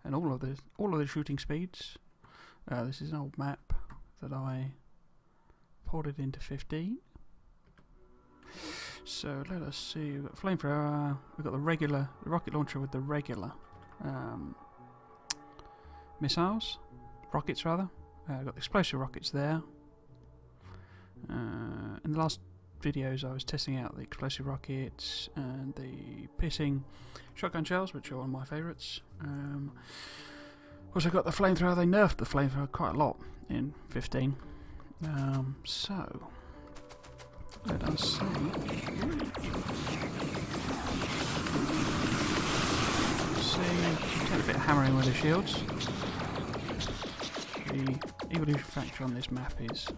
and all of the shooting speeds. This is an old map that I ported into 15. So let us see. We've got flamethrower. We've got the rocket launcher with the regular rockets rather. We've got the explosive rockets there. In the last videos I was testing out the explosive rockets and the piercing shotgun shells, which are one of my favourites. Also got the flamethrower. They nerfed the flamethrower quite a lot in 15. So let us see. Take a bit of hammering with the shields. The evolution factor on this map is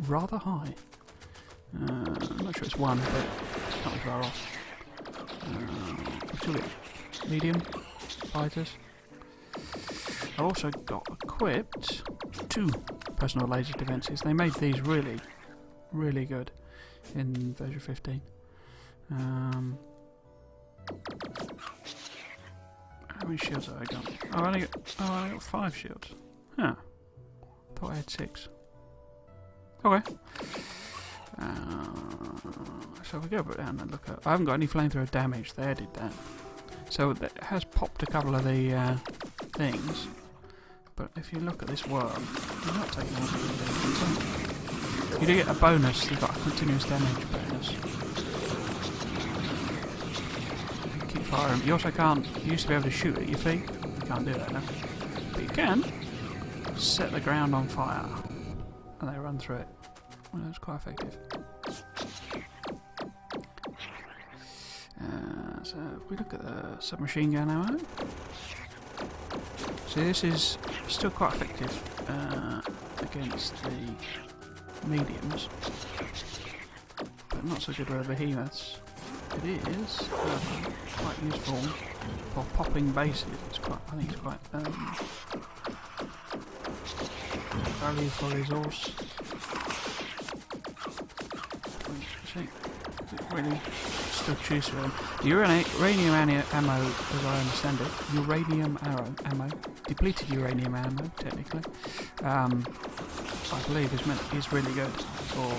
rather high. I'm not sure it's 1, but it's not far off. Medium fighters. I've also got equipped 2 personal laser defences. They made these really, really good in version 15. How many shields have I got? Oh, I only got 5 shields. Huh. Thought I had 6. Okay. So if we go down and look at... I haven't got any flamethrower damage. They added that. So it has popped a couple of the things. But if you look at this worm, you're not taking all the damage. You do get a bonus. You've got a continuous damage bonus. You can keep firing. You also can't... You used to be able to shoot at your feet. You can't do that now. But you can set the ground on fire. And they run through it. Well, that's quite effective. So if we look at the submachine gun ammo, see, this is still quite effective against the mediums, but not so good with the behemoths. It is quite useful for popping bases. It's quite, I think it's quite valuable resource. It really still choose for them. The uranium ammo, as I understand it, ammo, depleted uranium ammo, technically, I believe is really good for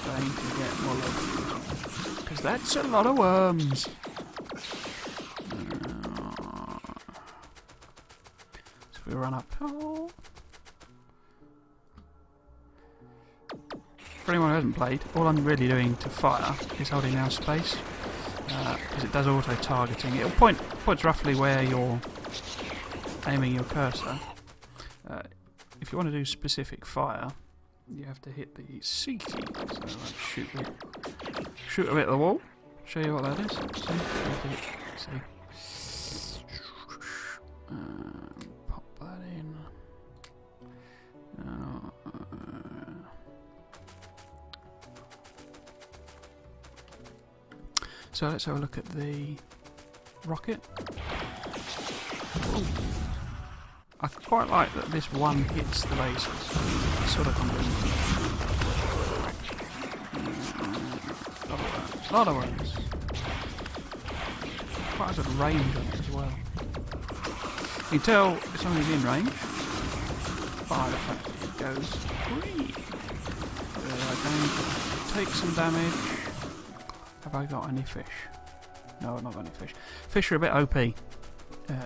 playing to get more of, because that's a lot of worms. So if we run up. For anyone who hasn't played, all I'm really doing to fire is holding down space, because it does auto-targeting. It'll points roughly where you're aiming your cursor. If you want to do specific fire, you have to hit the C key. So like shoot a bit at the wall. Show you what that is. See? Pop that in. So let's have a look at the rocket. Ooh. I quite like that this one hits the bases. It's sort of a lot of worms. Quite a good range on it as well. You can tell if somebody's in range by the fact that it goes green. Take some damage. Have I got any fish? No, I've not got any fish. Fish are a bit OP in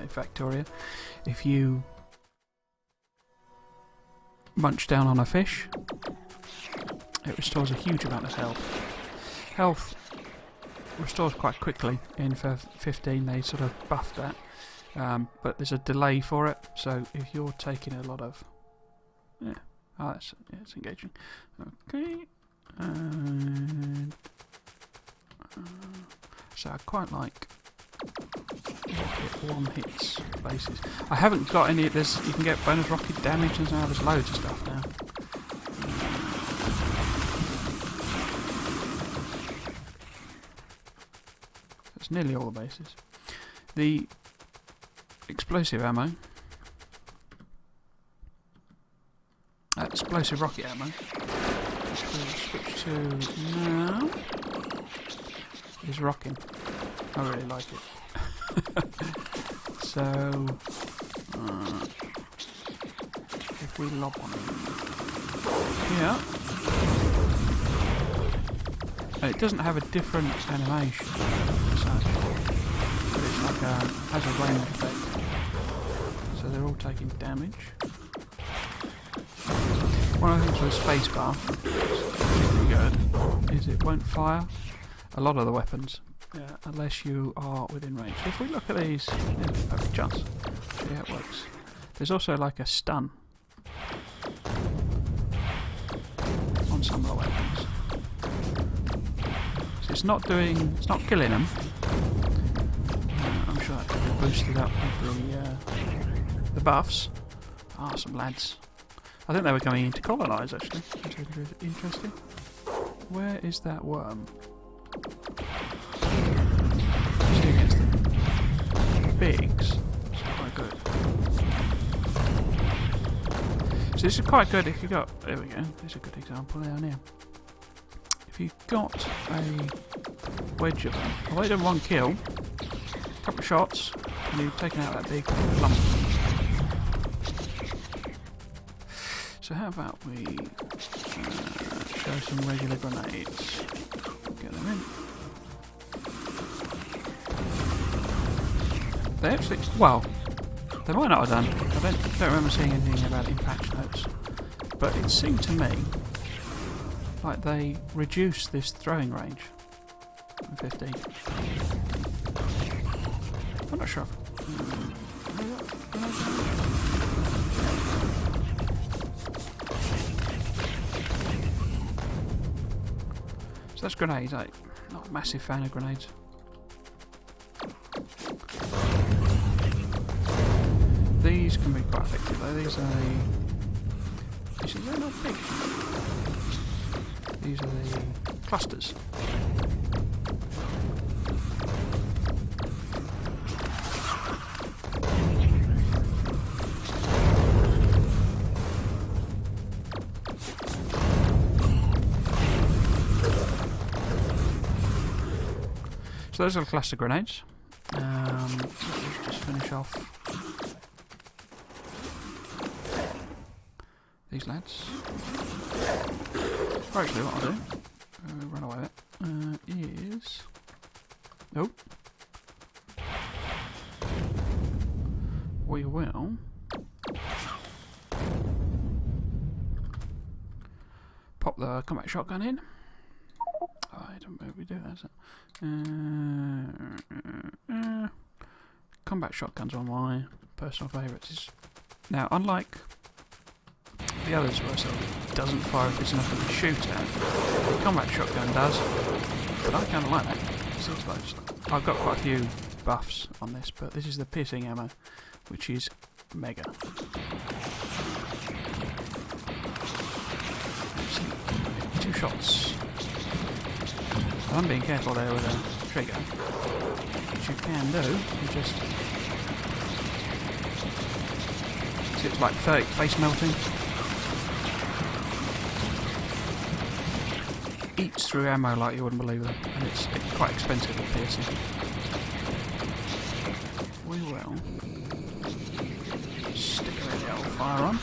Factoria. If you munch down on a fish, it restores a huge amount of health. Health restores quite quickly in 15, they sort of buffed that. But there's a delay for it, so if you're taking a lot of... it's engaging. Okay. So I quite like rocket one hits bases. I haven't got any of this. You can get bonus rocket damage and so there's loads of stuff now. That's nearly all the bases. The explosive ammo, explosive rocket ammo, which we'll switch to now, is rocking. I really like it. So, if we lob one here, and it doesn't have a different animation as such, but it's like has a range effect. So they're all taking damage. One of the things with a spacebar, particularly good, is it won't fire a lot of the weapons unless you are within range. So if we look at these, perfect chance. See how it works. There's also like a stun on some of the weapons. So it's not killing them. I'm sure that could be boosted up with the buffs. Ah, some lads. I think they were going in to colonise actually. That's interesting. Where is that worm? See against the bigs. It's quite good. So this is quite good if you got. There we go. There's a good example down here. If you've got a wedge of them, I've only done one kill, a couple of shots, and you've taken out that big lump. So how about we show some regular grenades? Get them in. They actually, well, they might not have done. I don't remember seeing anything about it in patch notes, but it seemed to me like they reduced this throwing range from 15. I'm not sure. So that's grenades. Like, not a massive fan of grenades. These can be quite effective though. These are they're not big. These are the clusters. So those are the cluster grenades. Let's just finish off these lads. Or actually, what I'll do, run away with it, is... Nope. We will... pop the combat shotgun in. Oh, I don't know if we do that, is it? Combat shotguns are my personal favourites. Now, unlike the others where it doesn't fire if it's nothing to shoot at, the combat shotgun does, but I kind of like that. I've got quite a few buffs on this, but this is the piercing ammo, which is mega. Two shots. I'm being careful there with a trigger, which you can do. You just see it's like face melting. Eats through ammo like you wouldn't believe it, and it's quite expensive at piercing. We will stick a really old fire on.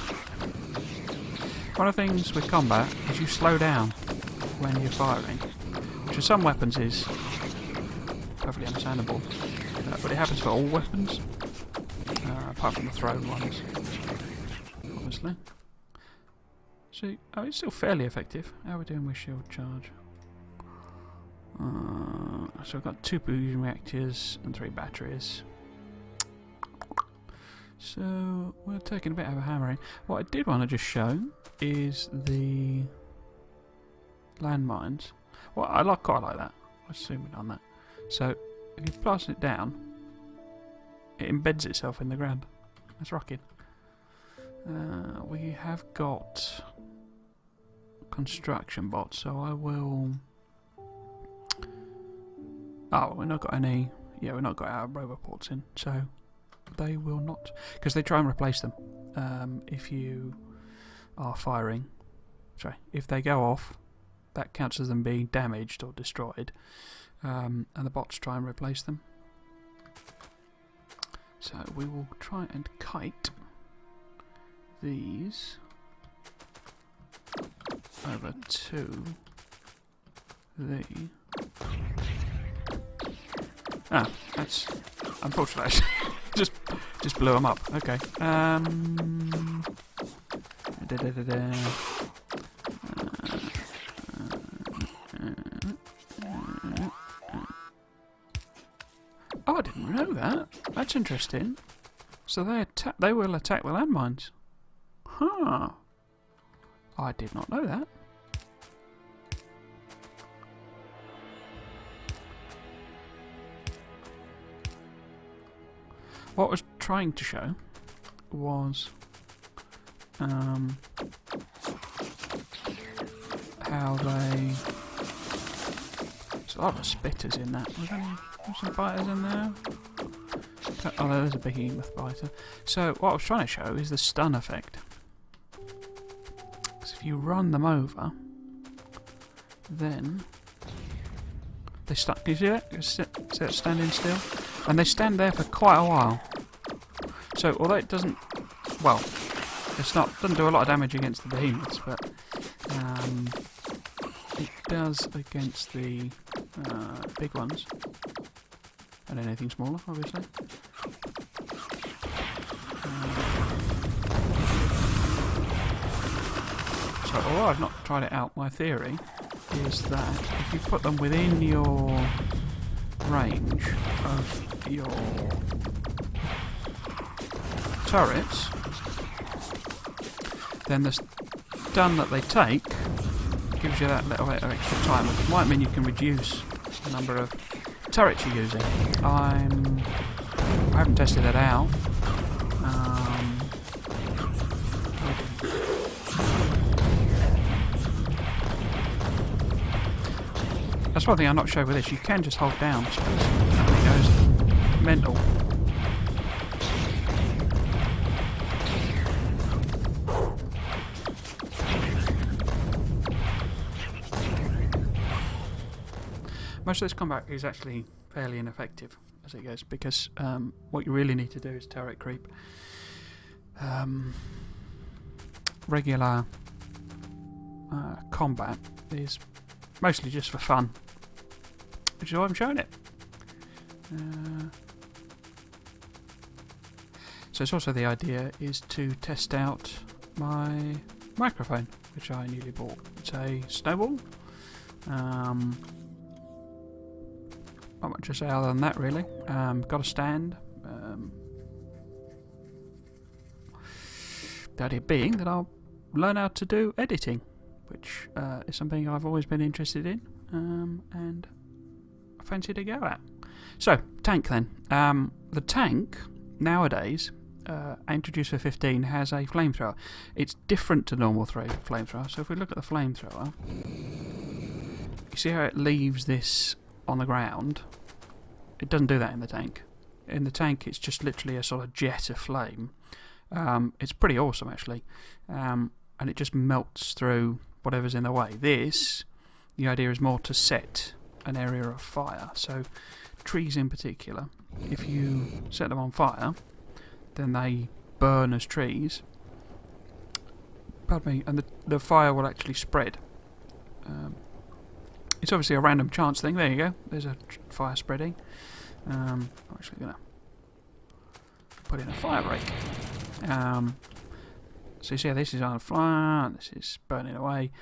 One of the things with combat is you slow down when you're firing, which with some weapons is perfectly understandable, but it happens for all weapons, apart from the thrown ones, obviously. So, oh, it's still fairly effective. How are we doing with shield charge? So we've got 2 fusion reactors and 3 batteries. So we're taking a bit of a hammering. What I did want to just show is the landmines. Well, I quite like that. I'll zoom in on that. So if you blast it down, it embeds itself in the ground. That's rocking. We have got construction bots, so I will... Oh, we've not got any... Yeah, we've not got our roboports in, so they will not... Because they try and replace them if you are firing. Sorry, if they go off, that counts as them being damaged or destroyed, and the bots try and replace them. So we will try and kite these over to the... Ah, that's unfortunate actually. just blew them up. Okay. Oh, I didn't know that. That's interesting. So they will attack the landmines. Huh. I did not know that. What I was trying to show was how they... There's a lot of spitters in that. Was there some biters in there? Oh, there's a behemoth biter. So what I was trying to show is the stun effect. Because if you run them over, then they stun. Can you see that? See that standing still? And they stand there for quite a while. So although it doesn't, well, doesn't do a lot of damage against the behemoths, but it does against the big ones and anything smaller, obviously. So although I've not tried it out, my theory is that if you put them within your range of your turrets, then the stun that they take gives you that little bit of extra time, which might mean you can reduce the number of turrets you're using. I haven't tested it out. That's one thing I'm not sure with this. You can just hold down space and it goes mental. Most of this combat is actually fairly ineffective as it goes, because what you really need to do is turret creep. Regular combat is mostly just for fun, which is why I'm showing it. So it's also the idea is to test out my microphone, which I newly bought. It's a snowball. Not much to say other than that, really. Got a stand. The idea being that I'll learn how to do editing, which is something I've always been interested in, and I fancy to go at. So, tank then. The tank, nowadays, introduced for 15, has a flamethrower. It's different to normal flamethrower, so if we look at the flamethrower, you see how it leaves this on the ground? It doesn't do that in the tank. In the tank, it's just literally a sort of jet of flame. It's pretty awesome, actually, and it just melts through whatever's in the way. This, the idea is more to set an area of fire. So trees in particular, if you set them on fire, then they burn as trees. Pardon me, and the fire will actually spread. It's obviously a random chance thing. There you go. There's a fire spreading. I'm actually going to put in a fire break. So you see how this is on fire, this is burning away.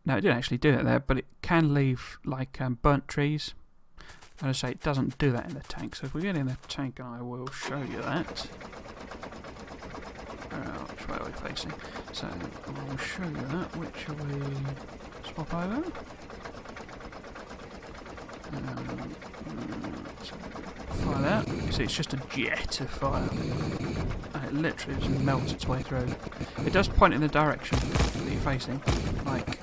No, it didn't actually do that there, but it can leave like burnt trees. And I say it doesn't do that in the tank. So if we get in the tank, I will show you that. Which way are we facing? So I will show you that. Which will we swap over? So fire that. You see, it's just a jet of fire, and it literally just melts its way through. It does point in the direction that you're facing, like.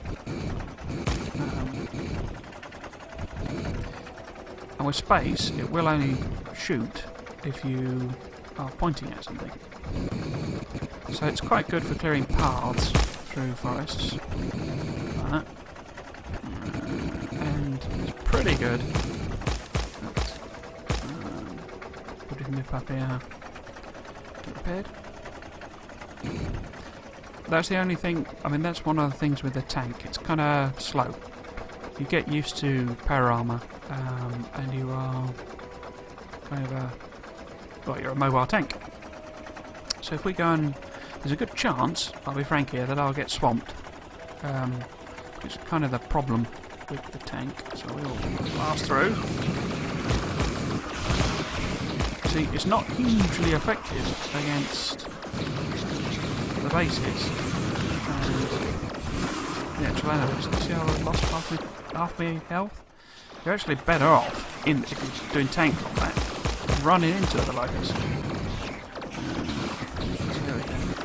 And with space, it will only shoot if you are pointing at something. So it's quite good for clearing paths through forests, like that. And it's pretty good at putting nip up here Get repaired. That's the only thing. I mean, that's one of the things with the tank. It's kind of slow. You get used to power armor, and you are kind of a, well, you're a mobile tank. So if we go and, there's a good chance, I'll be frank here, that I'll get swamped. It's kind of the problem with the tank. So we'll blast through. See, it's not hugely effective against the bases and the actual enemies. See how I lost half my health? You're actually better off if you're doing tank combat, running into the locals.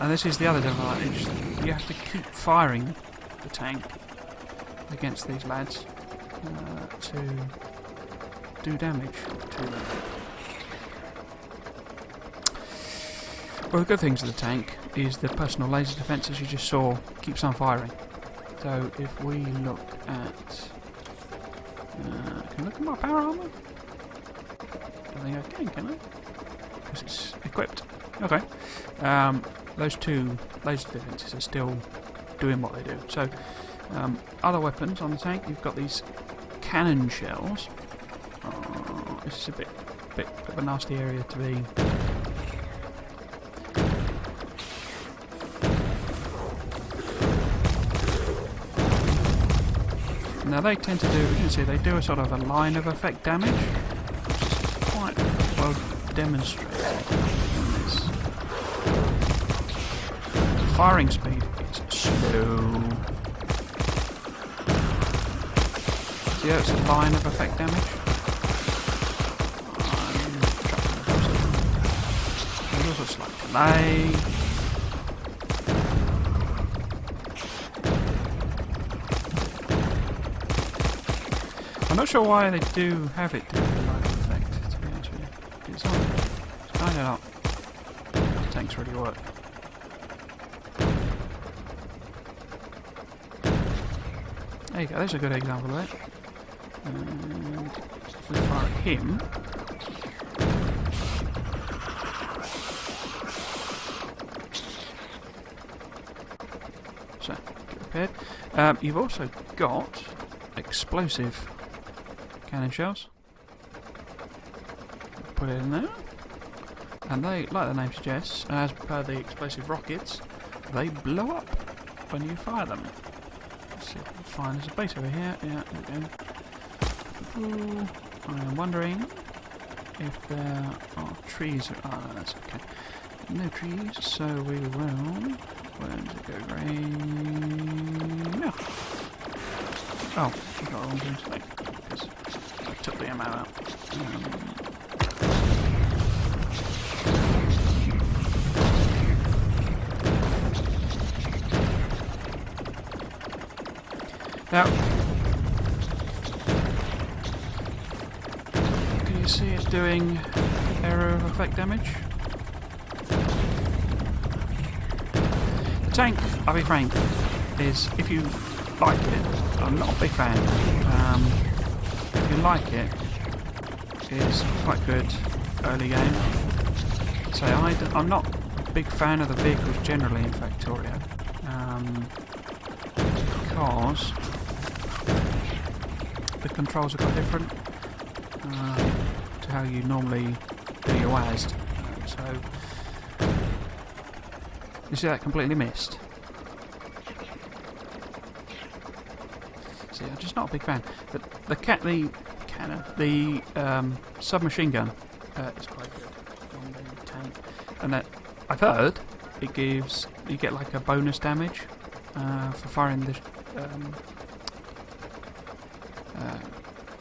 And this is the other disadvantage. You have to keep firing the tank against these lads to do damage to them. Well, the good things of the tank is the personal laser defense, as you just saw, keeps on firing. So if we look at... can I look at my power armor? I think I can I? Because it's equipped. Okay. Those two laser defenses are still doing what they do. So, other weapons on the tank, you've got these cannon shells. This is a bit of a nasty area to be. Now they tend to do, as you can see, they do a sort of a line of effect damage, which is quite well demonstrated in this. The firing speed is slow. See how it's a line of effect damage? There's also a slight delay. I'm not sure why they do have it do the line of effect, to be honest with you. It's kind of not how tanks really work. There you go, there's a good example of it. And if we fire at him... So, get repaired. You've also got explosive cannon shells. Put it in there. And they, like the name suggests, and as per the explosive rockets, they blow up when you fire them. Let's see if we can find, there's a base over here. Yeah, there we go. I'm wondering if there are trees. Ah, no, that's okay. No trees, so we will... Where does it go? Rain... No. Oh, we got a wrong green slate. Because I took the ammo out. Now, can you see it doing area of effect damage? The tank, I'll be frank, is, if you like it, I'm not a big fan. If you like it, it's quite good early game. So I'm not a big fan of the vehicles generally in Factorio, because the controls are quite different to how you normally do your WASD. So you see that completely missed. See, I'm just not a big fan. The submachine gun is quite good on the tank, and that I've heard it gives you get like a bonus damage for firing the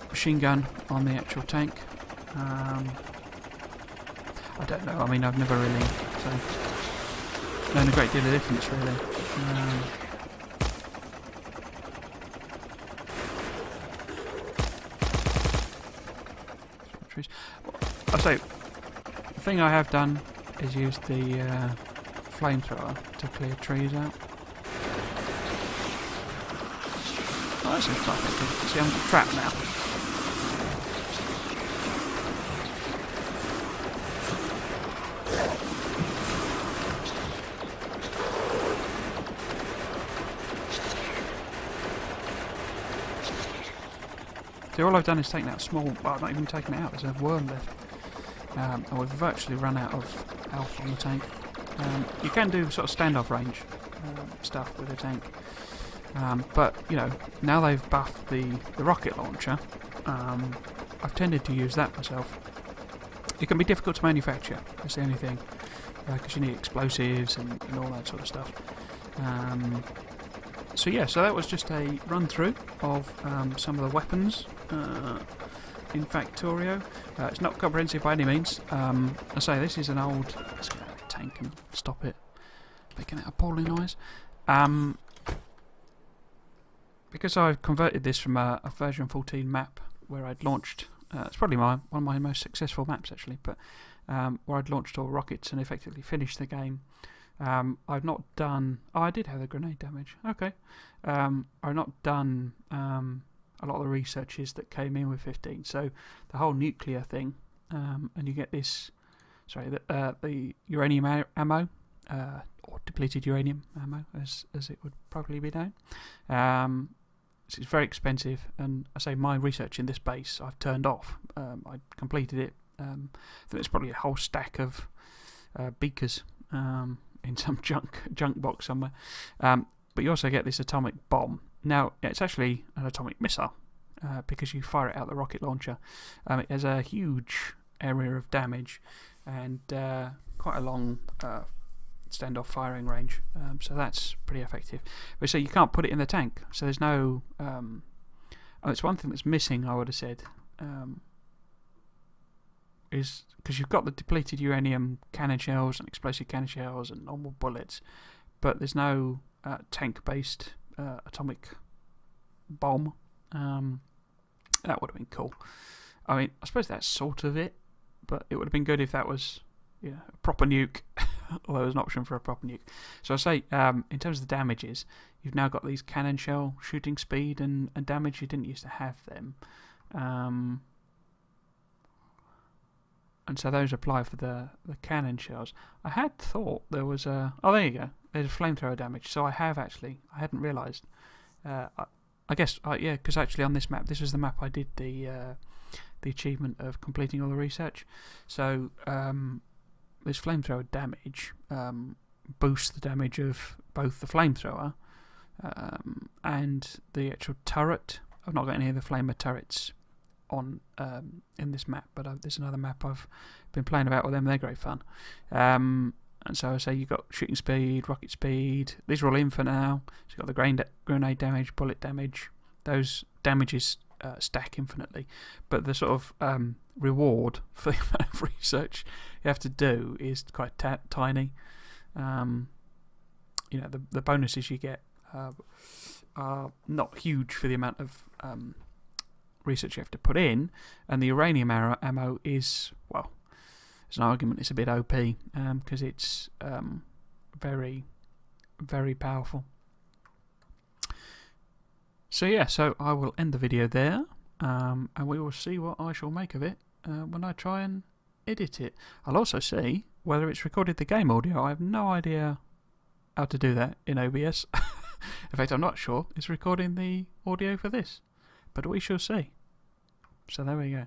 machine gun on the actual tank. I don't know. I mean, I've never really known a great deal of difference really. I say, the thing I have done is use the flamethrower to clear trees out. Oh, this is quite effective. See, I'm trapped now. So all I've done is taken out a small, well, not even taken it out, there's a worm left. And we've virtually run out of health on the tank. You can do sort of standoff range stuff with the tank. But, you know, now they've buffed the rocket launcher, I've tended to use that myself. It can be difficult to manufacture, that's the only thing, because you need explosives and all that sort of stuff. So yeah, so that was just a run through of some of the weapons in Factorio. It's not comprehensive by any means. I say this is an old... Let's get out of the tank and stop it making that appalling noise. Because I've converted this from a version 14 map where I'd launched... it's probably one of my most successful maps actually, but where I'd launched all rockets and effectively finished the game. I've not done... Oh, I did have the grenade damage. Okay. I've not done a lot of the researches that came in with 15. So the whole nuclear thing, and you get this... Sorry, the uranium ammo, or depleted uranium ammo, as it would probably be known. It's very expensive, and I say my research in this base I've turned off. I completed it. I think there's probably a whole stack of beakers in some junk box somewhere. But you also get this atomic bomb. Now, it's actually an atomic missile because you fire it out the rocket launcher. It has a huge area of damage and quite a long standoff firing range, so that's pretty effective. But so you can't put it in the tank, so there's no... it's one thing that's missing, I would have said, is because you've got the depleted uranium cannon shells and explosive cannon shells and normal bullets, but there's no tank-based atomic bomb. That would have been cool. I mean, I suppose that's sort of it, but it would have been good if that was, you know, a proper nuke, or there was an option for a proper nuke. So I say, in terms of the damages, you've now got these cannon shell shooting speed and damage. You didn't used to have them. And so those apply for the cannon shells. I had thought there was a... Oh, there you go. There's a flamethrower damage. So I hadn't realised. I guess, yeah, because actually on this map, this was the map I did the achievement of completing all the research. So this flamethrower damage boosts the damage of both the flamethrower and the actual turret. I've not got any of the flamer turrets on in this map, but there's another map I've been playing about with them. They're great fun. And so I say you've got shooting speed, rocket speed. These are all in for now. So you've got the grenade damage, bullet damage. Those damages stack infinitely. But the sort of reward for the amount of research you have to do is quite tiny. You know, the bonuses you get are not huge for the amount of research you have to put in, and the uranium ammo is, well, there's an argument it's a bit OP because it's very, very powerful. So yeah, so I will end the video there, and we will see what I shall make of it when I try and edit it. I'll also see whether it's recorded the game audio. I have no idea how to do that in OBS. In fact, I'm not sure it's recording the audio for this, but we shall see. So there we go.